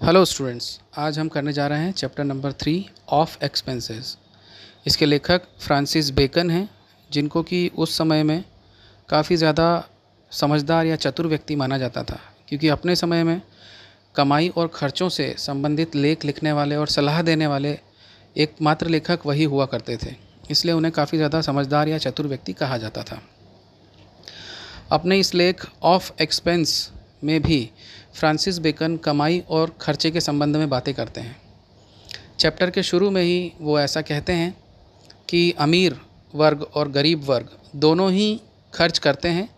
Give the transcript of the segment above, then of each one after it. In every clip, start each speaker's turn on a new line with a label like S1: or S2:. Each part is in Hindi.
S1: हेलो स्टूडेंट्स, आज हम करने जा रहे हैं चैप्टर नंबर 3 ऑफ एक्सपेंसेस। इसके लेखक फ्रांसिस बेकन हैं, जिनको कि उस समय में काफ़ी ज़्यादा समझदार या चतुर व्यक्ति माना जाता था, क्योंकि अपने समय में कमाई और खर्चों से संबंधित लेख लिखने वाले और सलाह देने वाले एकमात्र लेखक वही हुआ करते थे। इसलिए उन्हें काफ़ी ज़्यादा समझदार या चतुर व्यक्ति कहा जाता था। अपने इस लेख ऑफ एक्सपेंस में भी फ्रांसिस बेकन कमाई और खर्चे के संबंध में बातें करते हैं। चैप्टर के शुरू में ही वो ऐसा कहते हैं कि अमीर वर्ग और गरीब वर्ग दोनों ही खर्च करते हैं,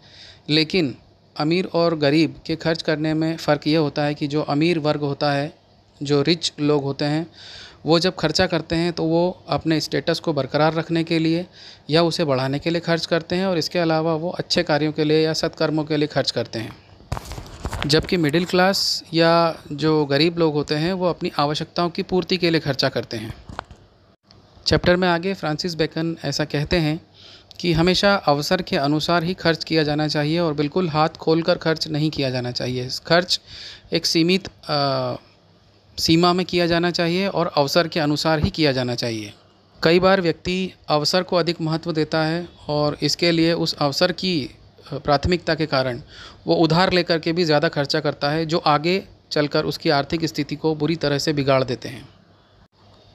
S1: लेकिन अमीर और गरीब के खर्च करने में फ़र्क ये होता है कि जो अमीर वर्ग होता है, जो रिच लोग होते हैं, वो जब खर्चा करते हैं तो वो अपने स्टेटस को बरकरार रखने के लिए या उसे बढ़ाने के लिए खर्च करते हैं, और इसके अलावा वो अच्छे कार्यों के लिए या सत्कर्मों के लिए खर्च करते हैं। जबकि मिडिल क्लास या जो गरीब लोग होते हैं वो अपनी आवश्यकताओं की पूर्ति के लिए खर्चा करते हैं। चैप्टर में आगे फ्रांसिस बेकन ऐसा कहते हैं कि हमेशा अवसर के अनुसार ही खर्च किया जाना चाहिए और बिल्कुल हाथ खोलकर खर्च नहीं किया जाना चाहिए। खर्च एक सीमित सीमा में किया जाना चाहिए और अवसर के अनुसार ही किया जाना चाहिए। कई बार व्यक्ति अवसर को अधिक महत्व देता है और इसके लिए उस अवसर की प्राथमिकता के कारण वो उधार लेकर के भी ज़्यादा खर्चा करता है, जो आगे चलकर उसकी आर्थिक स्थिति को बुरी तरह से बिगाड़ देते हैं।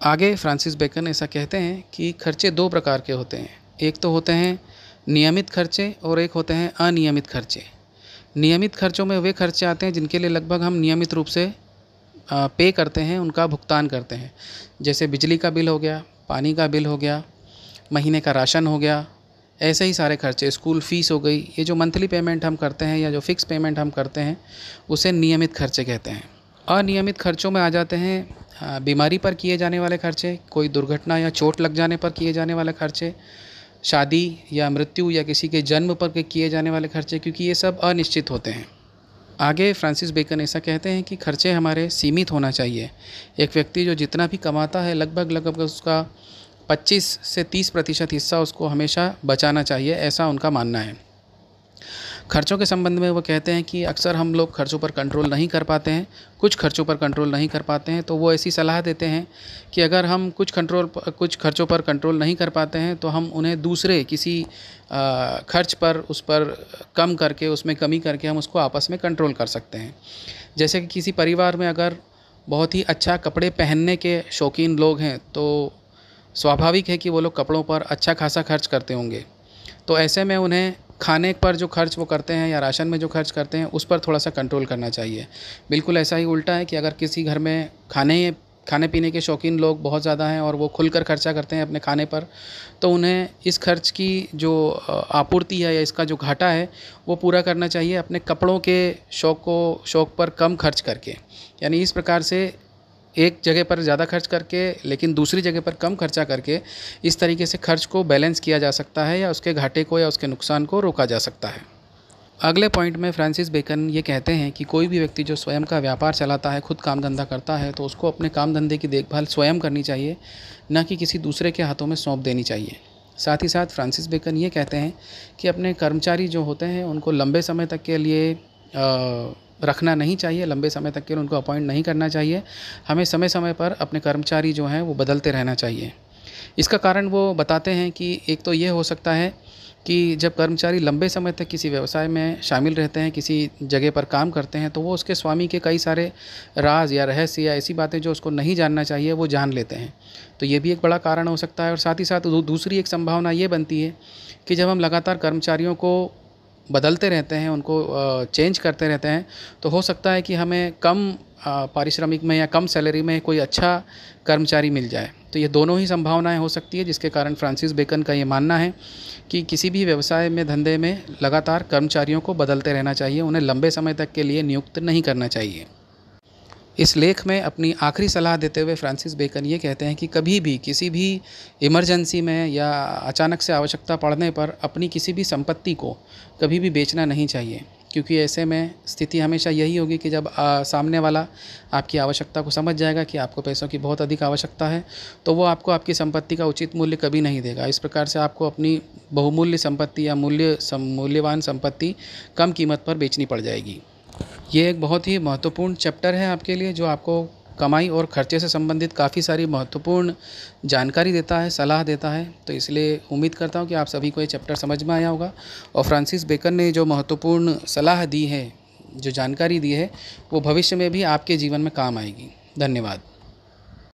S1: आगे फ्रांसिस बेकन ऐसा कहते हैं कि खर्चे दो प्रकार के होते हैं। एक तो होते हैं नियमित खर्चे और एक होते हैं अनियमित खर्चे। नियमित खर्चों में वे खर्चे आते हैं जिनके लिए लगभग हम नियमित रूप से पे करते हैं, उनका भुगतान करते हैं। जैसे बिजली का बिल हो गया, पानी का बिल हो गया, महीने का राशन हो गया, ऐसे ही सारे खर्चे, स्कूल फ़ीस हो गई। ये जो मंथली पेमेंट हम करते हैं या जो फ़िक्स पेमेंट हम करते हैं उसे नियमित खर्चे कहते हैं। अनियमित खर्चों में आ जाते हैं बीमारी पर किए जाने वाले खर्चे, कोई दुर्घटना या चोट लग जाने पर किए जाने वाले खर्चे, शादी या मृत्यु या किसी के जन्म पर किए जाने वाले खर्चे, क्योंकि ये सब अनिश्चित होते हैं। आगे फ्रांसिस बेकन ऐसा कहते हैं कि खर्चे हमारे सीमित होना चाहिए। एक व्यक्ति जो जितना भी कमाता है लगभग उसका 25 से 30% हिस्सा उसको हमेशा बचाना चाहिए, ऐसा उनका मानना है। खर्चों के संबंध में वो कहते हैं कि अक्सर हम लोग खर्चों पर कंट्रोल नहीं कर पाते हैं, कुछ खर्चों पर कंट्रोल नहीं कर पाते हैं, तो वो ऐसी सलाह देते हैं कि अगर हम कुछ खर्चों पर कंट्रोल नहीं कर पाते हैं तो हम उन्हें दूसरे किसी खर्च पर उस पर कम करके, उसमें कमी करके हम उसको आपस में कंट्रोल कर सकते हैं। जैसे कि किसी परिवार में अगर बहुत ही अच्छा कपड़े पहनने के शौकीन लोग हैं तो स्वाभाविक है कि वो लोग कपड़ों पर अच्छा खासा खर्च करते होंगे। तो ऐसे में उन्हें खाने पर जो खर्च वो करते हैं या राशन में जो खर्च करते हैं उस पर थोड़ा सा कंट्रोल करना चाहिए। बिल्कुल ऐसा ही उल्टा है कि अगर किसी घर में खाने पीने के शौकीन लोग बहुत ज़्यादा हैं और वो खुलकर खर्चा करते हैं अपने खाने पर, तो उन्हें इस खर्च की जो आपूर्ति है या इसका जो घाटा है वो पूरा करना चाहिए अपने कपड़ों के शौक़ पर कम खर्च करके। यानी इस प्रकार से एक जगह पर ज़्यादा खर्च करके लेकिन दूसरी जगह पर कम खर्चा करके इस तरीके से खर्च को बैलेंस किया जा सकता है या उसके घाटे को या उसके नुकसान को रोका जा सकता है। अगले पॉइंट में फ्रांसिस बेकन ये कहते हैं कि कोई भी व्यक्ति जो स्वयं का व्यापार चलाता है, खुद काम धंधा करता है, तो उसको अपने काम धंधे की देखभाल स्वयं करनी चाहिए, न कि किसी दूसरे के हाथों में सौंप देनी चाहिए। साथ ही साथ फ्रांसिस बेकन ये कहते हैं कि अपने कर्मचारी जो होते हैं उनको लंबे समय तक के लिए रखना नहीं चाहिए, लंबे समय तक के लिए उनको अपॉइंट नहीं करना चाहिए। हमें समय समय पर अपने कर्मचारी जो हैं वो बदलते रहना चाहिए। इसका कारण वो बताते हैं कि एक तो ये हो सकता है कि जब कर्मचारी लंबे समय तक किसी व्यवसाय में शामिल रहते हैं, किसी जगह पर काम करते हैं, तो वो उसके स्वामी के कई सारे राज या रहस्य या ऐसी बातें जो उसको नहीं जानना चाहिए वो जान लेते हैं। तो ये भी एक बड़ा कारण हो सकता है। और साथ ही साथ दूसरी एक संभावना ये बनती है कि जब हम लगातार कर्मचारियों को बदलते रहते हैं, उनको चेंज करते रहते हैं, तो हो सकता है कि हमें कम पारिश्रमिक में या कम सैलरी में कोई अच्छा कर्मचारी मिल जाए। तो ये दोनों ही संभावनाएं हो सकती है, जिसके कारण फ्रांसिस बेकन का ये मानना है कि किसी भी व्यवसाय में, धंधे में लगातार कर्मचारियों को बदलते रहना चाहिए, उन्हें लंबे समय तक के लिए नियुक्त नहीं करना चाहिए। इस लेख में अपनी आखिरी सलाह देते हुए फ्रांसिस बेकन ये कहते हैं कि कभी भी किसी भी इमरजेंसी में या अचानक से आवश्यकता पड़ने पर अपनी किसी भी संपत्ति को कभी भी बेचना नहीं चाहिए, क्योंकि ऐसे में स्थिति हमेशा यही होगी कि जब सामने वाला आपकी आवश्यकता को समझ जाएगा कि आपको पैसों की बहुत अधिक आवश्यकता है, तो वो आपको आपकी संपत्ति का उचित मूल्य कभी नहीं देगा। इस प्रकार से आपको अपनी बहुमूल्य संपत्ति या मूल्यवान संपत्ति कम कीमत पर बेचनी पड़ जाएगी। ये एक बहुत ही महत्वपूर्ण चैप्टर है आपके लिए, जो आपको कमाई और खर्चे से संबंधित काफ़ी सारी महत्वपूर्ण जानकारी देता है, सलाह देता है। तो इसलिए उम्मीद करता हूँ कि आप सभी को ये चैप्टर समझ में आया होगा और फ्रांसिस बेकन ने जो महत्वपूर्ण सलाह दी है, जो जानकारी दी है, वो भविष्य में भी आपके जीवन में काम आएगी। धन्यवाद।